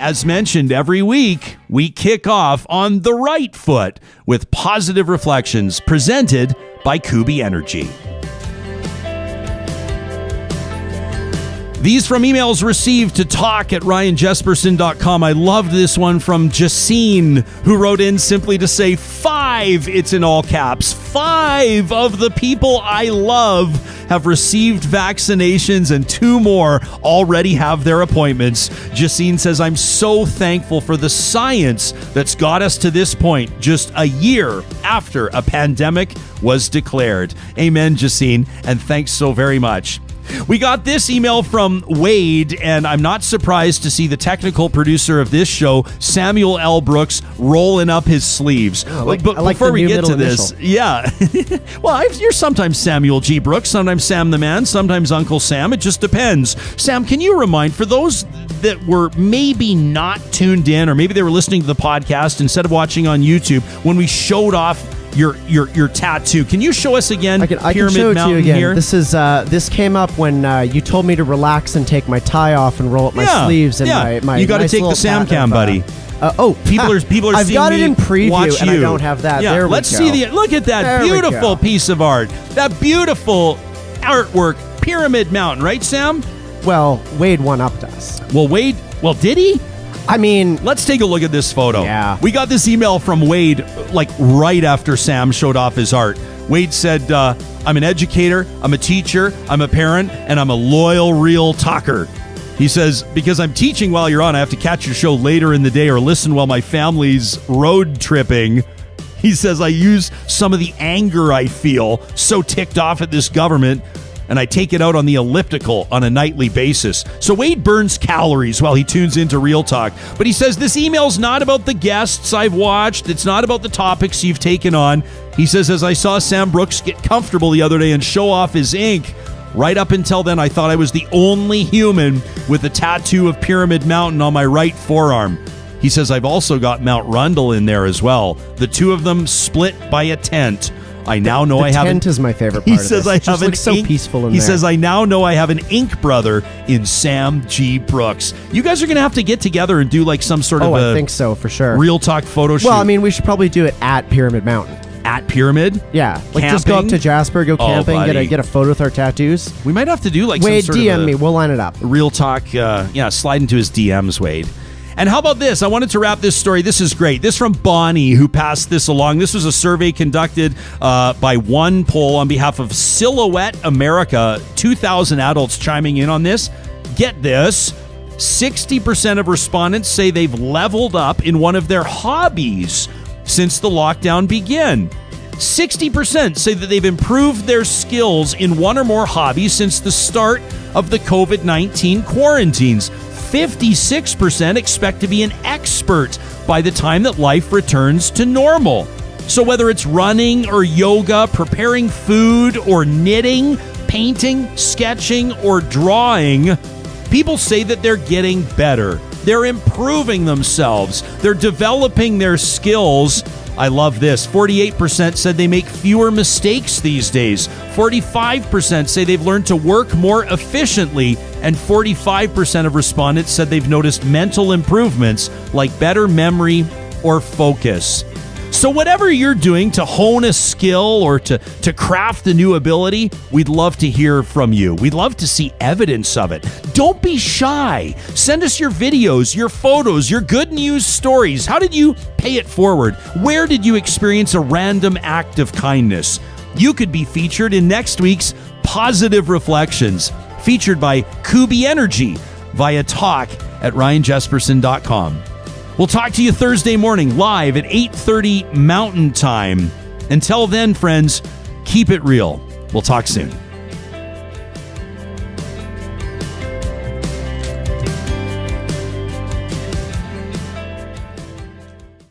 As mentioned, every week we kick off on the right foot with positive reflections presented by Kuby Energy. These from emails received to talk@ryanjesperson.com. I loved this one from Jacine, who wrote in simply to say 5, it's in all caps, 5 of the people I love have received vaccinations and 2 more already have their appointments. Jacine says, I'm so thankful for the science that's got us to this point just a year after a pandemic was declared. Amen, Jacine, and thanks so very much. We got this email from Wade, and I'm not surprised to see the technical producer of this show, Samuel L. Brooks, rolling up his sleeves. But before we get to this, yeah. Well, you're sometimes Samuel G. Brooks, sometimes Sam the Man, sometimes Uncle Sam. It just depends. Sam, can you remind, for those that were maybe not tuned in, or maybe they were listening to the podcast instead of watching on YouTube, when we showed off your tattoo. Can you show us again? I can Pyramid show it Mountain to you again. Here? This came up when you told me to relax and take my tie off and roll up my sleeves and my you got to nice take the Sam Cam, buddy. People are I've seeing got it in preview, and I you. don't have that. Yeah, there we let's go. see look at that There beautiful piece of art. That beautiful artwork, Pyramid Mountain, right, Sam? Well, Wade one-upped us. Well, did he? I mean, let's take a look at this photo. Yeah. We got this email from Wade, right after Sam showed off his art. Wade said, I'm an educator, I'm a teacher, I'm a parent, and I'm a loyal, real talker. He says, because I'm teaching while you're on, I have to catch your show later in the day or listen while my family's road tripping. He says, I use some of the anger I feel, so ticked off at this government, and I take it out on the elliptical on a nightly basis. So Wade burns calories while he tunes into Real Talk. But he says, this email's not about the guests I've watched. It's not about the topics you've taken on. He says, as I saw Sam Brooks get comfortable the other day and show off his ink, right up until then, I thought I was the only human with a tattoo of Pyramid Mountain on my right forearm. He says, I've also got Mount Rundle in there as well. The two of them split by a tent. I now know I have tent is my favorite part. He says of this. I have an so ink, peaceful in He there. says I now know I have an ink brother in Sam G. Brooks. You guys are going to have to get together and do some sort of I think so, for sure. Real Talk photo shoot. Well, I mean, we should probably do it at Pyramid Mountain. At Pyramid? Yeah. Just go up to Jasper, go camping, get a photo with our tattoos. We might have to do Wade, some sort DM of me. We'll line it up. Real Talk, slide into his DMs, Wade. And how about this? I wanted to wrap this story. This is great. This from Bonnie, who passed this along. This was a survey conducted by One Poll on behalf of Silhouette America. 2,000 adults chiming in on this. Get this. 60% of respondents say they've leveled up in one of their hobbies since the lockdown began. 60% say that they've improved their skills in one or more hobbies since the start of the COVID-19 quarantines. 56% expect to be an expert by the time that life returns to normal. So whether it's running or yoga, preparing food or knitting, painting, sketching, or drawing, people say that they're getting better. They're improving themselves. They're developing their skills. I love this. 48% said they make fewer mistakes these days. 45% say they've learned to work more efficiently. And 45% of respondents said they've noticed mental improvements like better memory or focus. So whatever you're doing to hone a skill or to craft a new ability, we'd love to hear from you. We'd love to see evidence of it. Don't be shy. Send us your videos, your photos, your good news stories. How did you pay it forward? Where did you experience a random act of kindness? You could be featured in next week's Positive Reflections, featured by Kuby Energy via talk@ryanjesperson.com. We'll talk to you Thursday morning live at 8:30 Mountain Time. Until then, friends, keep it real. We'll talk soon.